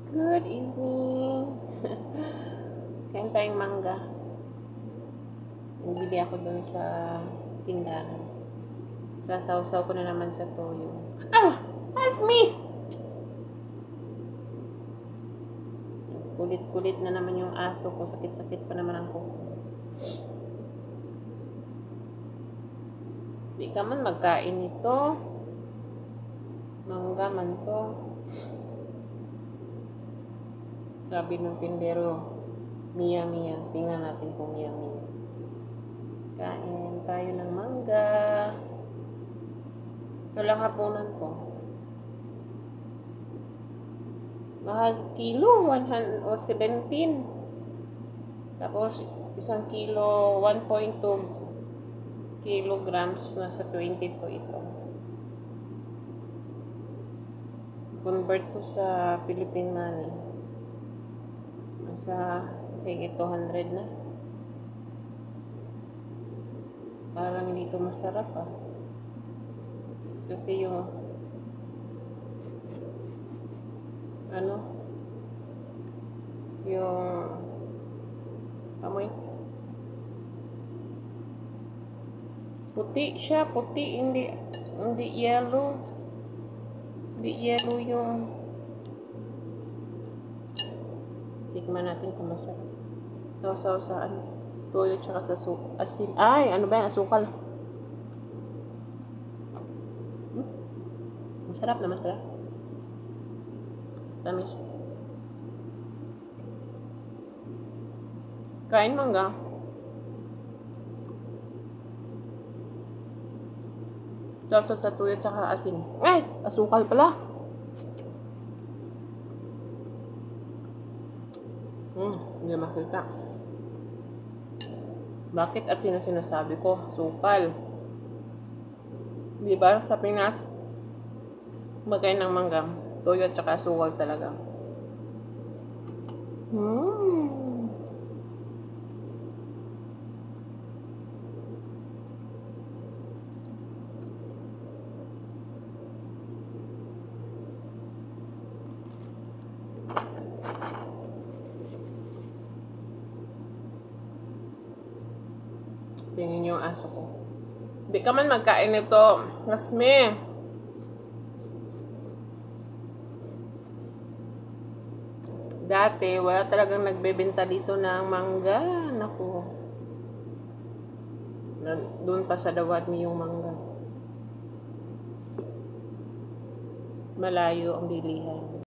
Good evening. Kain tayong mangga. Nagbili ako dun sa tindahan. Sasawsaw ko na naman sa toyo. That's me! Kulit-kulit na naman yung aso ko. Sakit-sakit pa naman ang kuko. Di ka man magkain ito. Mangga man to. Sabi ng tindero, Mia. Tingnan natin kung Mia. Kain tayo ng mangga. Ito lang hapunan ko. Mahal kilo, 117. Tapos, isang kilo, 1.2 kilograms, nasa 22 ito. Convert to sa Philippine money. Nasa higit 200 na. Parang hindi ito masarap kasi yung yung amoy puti siya, hindi yellow. Hindi yellow yung tikman natin kung masarap. Sausaw sa toyo tsaka sa asin. Ay, ano ba yan? Asukal. Masarap naman pala. Tamis. Kain mangga. Sausaw sa toyo tsaka asin. Ay! Asukal pala. Hindi makita. Bakit asin ang sinasabi ko? Sukal. Diba sa Pinas, kumakain ng mangga, toyo at saka sukal talaga. Tingin yung aso ko. Di ka man magkain nito. Rasme. Dati, wala talagang nagbebenta dito ng mangga. Naku. Doon pa sa Dawat yung mangga. Malayo ang bilihan.